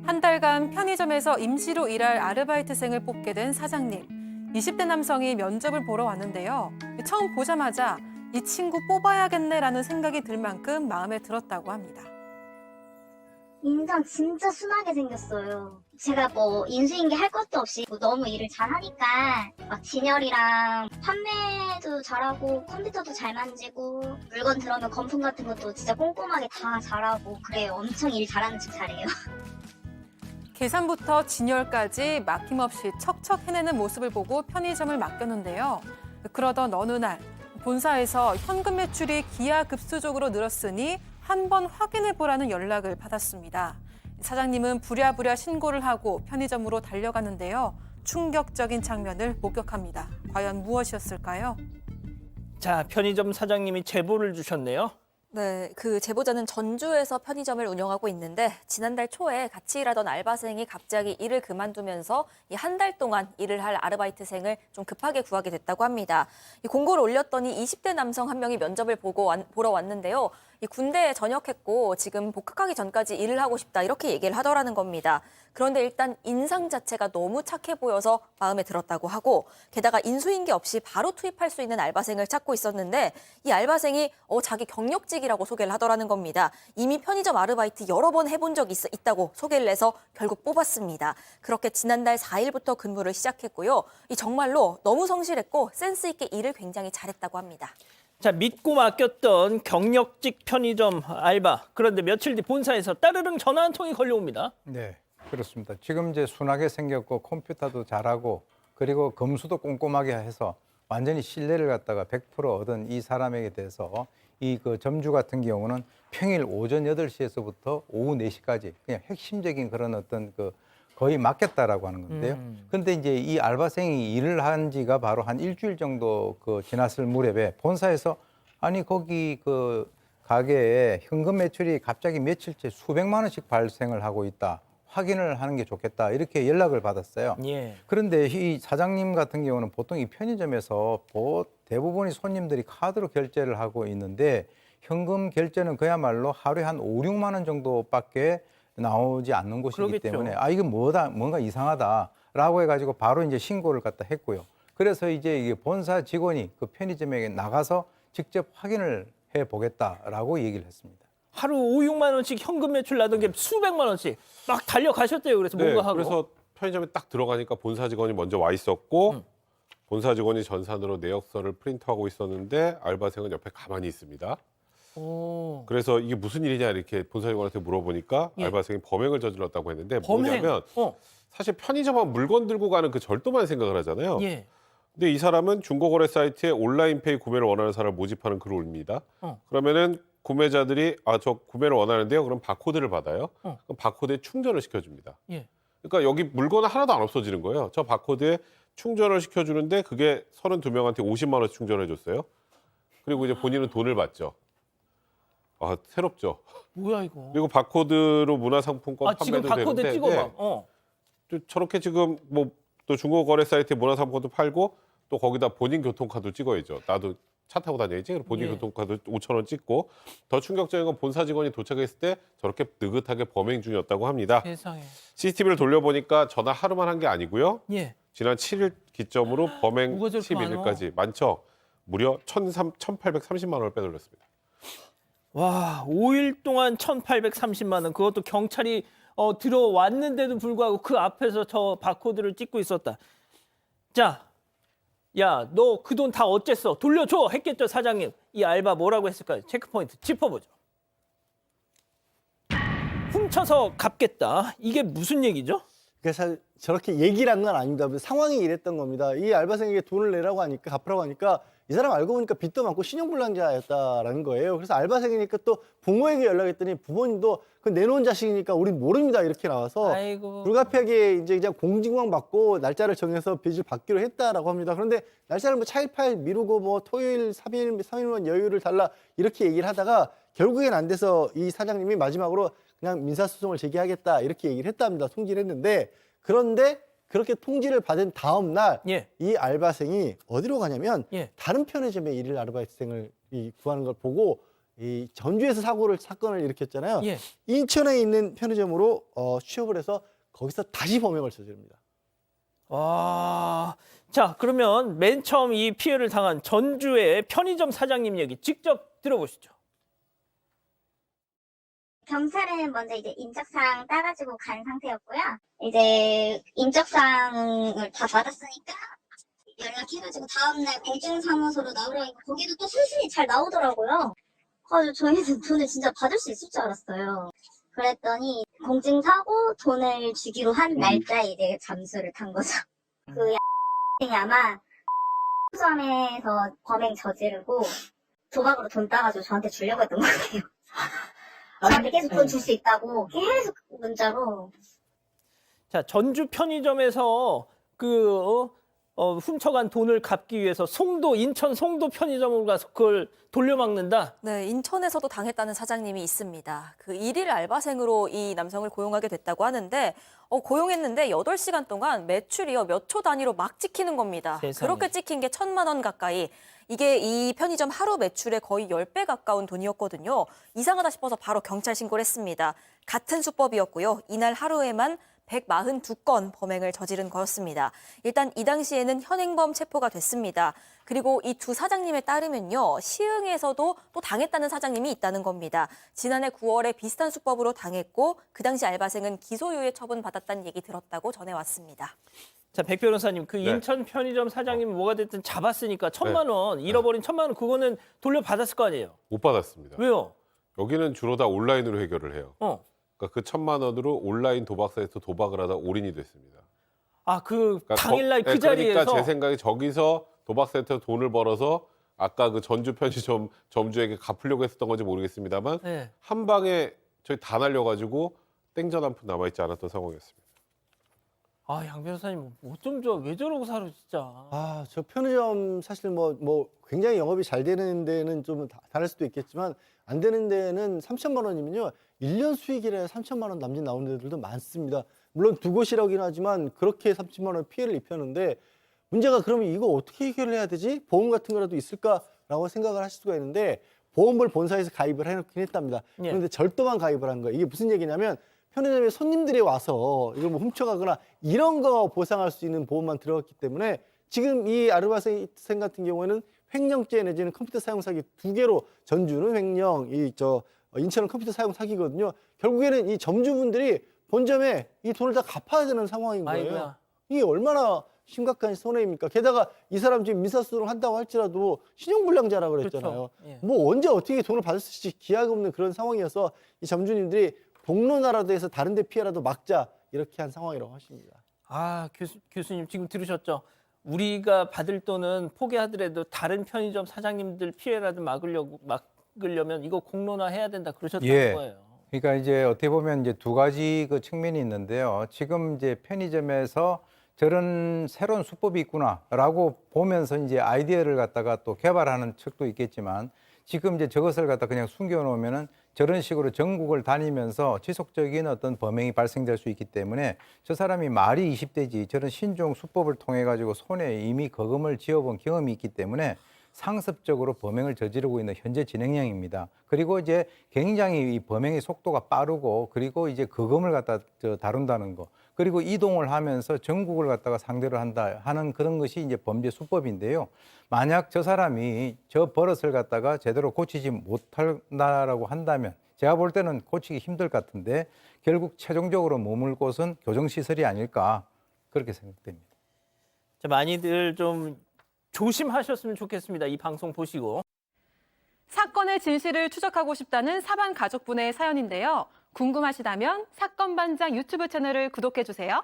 한 달간 편의점에서 임시로 일할 아르바이트생을 뽑게 된 사장님. 20대 남성이 면접을 보러 왔는데요. 처음 보자마자 이 친구 뽑아야겠네라는 생각이 들 만큼 마음에 들었다고 합니다. 인상 진짜 순하게 생겼어요. 제가 뭐 인수인계 할 것도 없이 너무 일을 잘하니까 막 진열이랑 판매도 잘하고 컴퓨터도 잘 만지고 물건 들어오면 건품 같은 것도 진짜 꼼꼼하게 다 잘하고 그래요. 엄청 일 잘하는 척 잘해요. 계산부터 진열까지 막힘없이 척척 해내는 모습을 보고 편의점을 맡겼는데요. 그러던 어느 날 본사에서 현금 매출이 기하급수적으로 늘었으니 한번 확인해보라는 연락을 받았습니다. 사장님은 부랴부랴 신고를 하고 편의점으로 달려갔는데요. 충격적인 장면을 목격합니다. 과연 무엇이었을까요? 자, 편의점 사장님이 제보를 주셨네요. 네, 그 제보자는 전주에서 편의점을 운영하고 있는데 지난달 초에 같이 일하던 알바생이 갑자기 일을 그만두면서 이 한 달 동안 일을 할 아르바이트생을 좀 급하게 구하게 됐다고 합니다. 이 공고를 올렸더니 20대 남성 한 명이 면접을 보러 왔는데요. 이 군대에 전역했고 지금 복학하기 전까지 일을 하고 싶다 이렇게 얘기를 하더라는 겁니다. 그런데 일단 인상 자체가 너무 착해 보여서 마음에 들었다고 하고 게다가 인수인계 없이 바로 투입할 수 있는 알바생을 찾고 있었는데 이 알바생이 자기 경력직이라고 소개를 하더라는 겁니다. 이미 편의점 아르바이트 여러 번 해본 적이 있다고 소개를 해서 결국 뽑았습니다. 그렇게 지난달 4일부터 근무를 시작했고요. 이 정말로 너무 성실했고 센스 있게 일을 굉장히 잘했다고 합니다. 자, 믿고 맡겼던 경력직 편의점 알바. 그런데 며칠 뒤 본사에서 따르릉 전화 한 통이 걸려옵니다. 네, 그렇습니다. 지금 이제 순하게 생겼고 컴퓨터도 잘하고 그리고 검수도 꼼꼼하게 해서 완전히 신뢰를 갖다가 100% 얻은 이 사람에게 대해서 이 그 점주 같은 경우는 평일 오전 8시에서부터 오후 4시까지 그냥 핵심적인 그런 어떤 그 거의 맡겼다라고 하는 건데요. 근데 이제 이 알바생이 일을 한 지가 바로 한 일주일 정도 지났을 무렵에 본사에서 아니 거기 그 가게에 현금 매출이 갑자기 며칠째 수백만 원씩 발생을 하고 있다. 확인을 하는 게 좋겠다. 이렇게 연락을 받았어요. 예. 그런데 이 사장님 같은 경우는 보통 이 편의점에서 대부분이 손님들이 카드로 결제를 하고 있는데 현금 결제는 그야말로 하루에 한 5, 6만 원 정도밖에 나오지 않는 곳이기 그러겠죠. 때문에 이건 뭔가 이상하다라고 해가지고 바로 이제 신고를 갖다 했고요. 그래서 이제 이게 본사 직원이 그 편의점에 나가서 직접 확인을 해 보겠다라고 얘기를 했습니다. 하루 5, 6만 원씩 현금 매출 나던 게 수백만 원씩 막 달려가셨대요. 그래서 네, 뭔가 하고. 그래서 편의점에 딱 들어가니까 본사 직원이 먼저 와 있었고 본사 직원이 전산으로 내역서를 프린트하고 있었는데 알바생은 옆에 가만히 있습니다. 오. 그래서 이게 무슨 일이냐 이렇게 본사 직원한테 물어보니까 예. 알바생이 범행을 저질렀다고 했는데 범행. 뭐냐면 사실 편의점은 물건 들고 가는 그 절도만 생각을 하잖아요. 예. 근데 이 사람은 중고거래 사이트에 온라인페이 구매를 원하는 사람을 모집하는 글을 올립니다. 그러면은 구매자들이 저 구매를 원하는데요. 그럼 바코드를 받아요. 그럼 바코드에 충전을 시켜줍니다. 예. 그러니까 여기 물건은 하나도 안 없어지는 거예요. 저 바코드에 충전을 시켜주는데 그게 32명한테 50만 원씩 충전해 줬어요. 그리고 이제 본인은 돈을 받죠. 새롭죠. 뭐야 이거. 그리고 바코드로 문화상품권 지금 판매도 바코드 되는데 찍어봐. 또 저렇게 지금 뭐 또 중고거래 사이트에 문화상품권도 팔고 또 거기다 본인 교통카드 찍어야죠. 나도 차 타고 다녀야지. 그리고 본인 예. 교통카드 5천 원 찍고 더 충격적인 건 본사 직원이 도착했을 때 저렇게 느긋하게 범행 중이었다고 합니다. 세상에. CCTV를 돌려보니까 전화 하루만 한 게 아니고요. 예. 지난 7일 기점으로 범행 뭐가 저렇게 11일까지 많죠. 무려 1,830만 원을 빼돌렸습니다. 와, 5일 동안 1,830만 원. 그것도 경찰이 들어왔는데도 불구하고 그 앞에서 저 바코드를 찍고 있었다. 자, 야, 너 그 돈 다 어쨌어? 돌려줘! 했겠죠, 사장님. 이 알바 뭐라고 했을까요? 체크포인트 짚어보죠. 훔쳐서 갚겠다. 이게 무슨 얘기죠? 그래서 저렇게 얘기를 한 건 아닙니다. 상황이 이랬던 겁니다. 이 알바생에게 돈을 내라고 하니까 갚으라고 하니까 이 사람 알고 보니까 빚도 많고 신용불량자였다라는 거예요. 그래서 알바생이니까 또 부모에게 연락했더니 부모님도 그 내놓은 자식이니까 우린 모릅니다 이렇게 나와서 아이고. 불가피하게 이제 그냥 공증만 받고 날짜를 정해서 빚을 받기로 했다라고 합니다. 그런데 날짜를 뭐 차일파일 미루고 뭐 토요일 3일만 여유를 달라 이렇게 얘기를 하다가 결국엔 안 돼서 이 사장님이 마지막으로 그냥 민사소송을 제기하겠다 이렇게 얘기를 했답니다. 통지를 했는데 그런데 그렇게 통지를 받은 다음 날 이 알바생이 어디로 가냐면 예. 다른 편의점에 일일 아르바이트생을 구하는 걸 보고 이 전주에서 사건을 일으켰잖아요. 예. 인천에 있는 편의점으로 취업을 해서 거기서 다시 범행을 저지릅니다. 와, 자 그러면 맨 처음 이 피해를 당한 전주의 편의점 사장님 얘기 직접 들어보시죠. 경찰은 먼저 이제 인적사항 따가지고 간 상태였고요. 이제 인적사항을 다 받았으니까 연락해가지고 다음날 공증사무소로 나오라고 거기도 또 순순히 잘 나오더라고요. 그래서 저희는 돈을 진짜 받을 수 있을 줄 알았어요. 그랬더니 공증사고 돈을 주기로 한 날짜에 이제 잠수를 탄 거죠. 그 X이 아마 점에서 범행 저지르고 도박으로 돈 따가지고 저한테 주려고 했던 거 같아요. 저한테 계속 돈 줄 수 있다고 계속 문자로. 자, 전주 편의점에서 훔쳐간 돈을 갚기 위해서 인천 송도 편의점으로 가서 그걸 돌려막는다. 네, 인천에서도 당했다는 사장님이 있습니다. 그 일일 알바생으로 이 남성을 고용하게 됐다고 하는데 고용했는데 8시간 동안 매출이요 몇 초 단위로 막 찍히는 겁니다. 세상에. 그렇게 찍힌 게 1,000만 원 가까이. 이게 이 편의점 하루 매출의 거의 10배 가까운 돈이었거든요. 이상하다 싶어서 바로 경찰 신고를 했습니다. 같은 수법이었고요. 이날 하루에만 142건 범행을 저지른 거였습니다. 일단 이 당시에는 현행범 체포가 됐습니다. 그리고 이 두 사장님에 따르면요. 시흥에서도 또 당했다는 사장님이 있다는 겁니다. 지난해 9월에 비슷한 수법으로 당했고 그 당시 알바생은 기소유예 처분받았다는 얘기 들었다고 전해왔습니다. 자, 백 변호사님, 그 네. 인천 편의점 사장님 뭐가 됐든 잡았으니까 1,000만 원, 잃어버린 1,000만 원 그거는 돌려받았을 거 아니에요? 못 받았습니다. 왜요? 여기는 주로 다 온라인으로 해결을 해요. 그러니까 그 1,000만 원으로 온라인 도박 사이트 도박을 하다 올인이 됐습니다. 아, 그러니까 당일날 그 그러니까 자리에서 제 생각에 저기서 도박 사이트에서 돈을 벌어서 아까 그 전주 편의점 점주에게 갚으려고 했었던 건지 모르겠습니다만 네. 한 방에 저희 다 날려가지고 땡전 한 푼 남아있지 않았던 상황이었습니다. 아, 양 변호사님 어쩜 왜 저러고 살아 진짜. 아, 저 편의점 사실 뭐 굉장히 영업이 잘 되는 데는 좀 다를 수도 있겠지만 안 되는 데는 3천만 원이면요. 1년 수익이라 3천만 원 남짓 나오는 데들도 많습니다. 물론 두 곳이라고는 하지만 그렇게 3천만 원 피해를 입혔는데 문제가 그러면 이거 어떻게 해결을 해야 되지? 보험 같은 거라도 있을까라고 생각을 하실 수가 있는데 보험을 본사에서 가입을 해놓긴 했답니다. 예. 그런데 절도만 가입을 한 거예요. 이게 무슨 얘기냐면 편의점에 손님들이 와서 이걸 뭐 훔쳐가거나 이런 거 보상할 수 있는 보험만 들어갔기 때문에 지금 이 아르바이트생 같은 경우에는 횡령죄 내지는 컴퓨터 사용 사기 2개로 전주는 횡령, 인천은 컴퓨터 사용 사기거든요. 결국에는 이 점주분들이 본점에 이 돈을 다 갚아야 되는 상황인 거예요. 아이고야. 이게 얼마나 심각한 손해입니까? 게다가 이 사람 지금 민사소송을 한다고 할지라도 신용불량자라고 그랬잖아요. 그렇죠. 예. 뭐 언제 어떻게 돈을 받을 수 있을지 기약 없는 그런 상황이어서 이 점주님들이 복로나라도 해서 다른 데 피해라도 막자 이렇게 한 상황이라고 하십니다. 아, 교수님 지금 들으셨죠? 우리가 받을 돈은 포기하더라도 다른 편의점 사장님들 피해라도 막으려면 이거 공론화해야 된다 그러셨다는 예. 거예요. 그러니까 이제 어떻게 보면 이제 두 가지 그 측면이 있는데요. 지금 이제 편의점에서 저런 새로운 수법이 있구나라고 보면서 이제 아이디어를 갖다가 또 개발하는 측도 있겠지만 지금 이제 저것을 갖다 그냥 숨겨놓으면은 저런 식으로 전국을 다니면서 지속적인 어떤 범행이 발생될 수 있기 때문에 저 사람이 말이 20대지 저런 신종 수법을 통해 가지고 손에 이미 거금을 지어본 경험이 있기 때문에 상습적으로 범행을 저지르고 있는 현재 진행형입니다. 그리고 이제 굉장히 이 범행의 속도가 빠르고 그리고 이제 거금을 갖다 다룬다는 거. 그리고 이동을 하면서 전국을 갖다가 상대로 한다 하는 그런 것이 이제 범죄 수법인데요. 만약 저 사람이 저 버릇을 갖다가 제대로 고치지 못한다라고 한다면 제가 볼 때는 고치기 힘들 것 같은데 결국 최종적으로 머물 곳은 교정시설이 아닐까 그렇게 생각됩니다. 자, 많이들 좀 조심하셨으면 좋겠습니다. 이 방송 보시고. 사건의 진실을 추적하고 싶다는 사반 가족분의 사연인데요. 궁금하시다면 사건반장 유튜브 채널을 구독해주세요.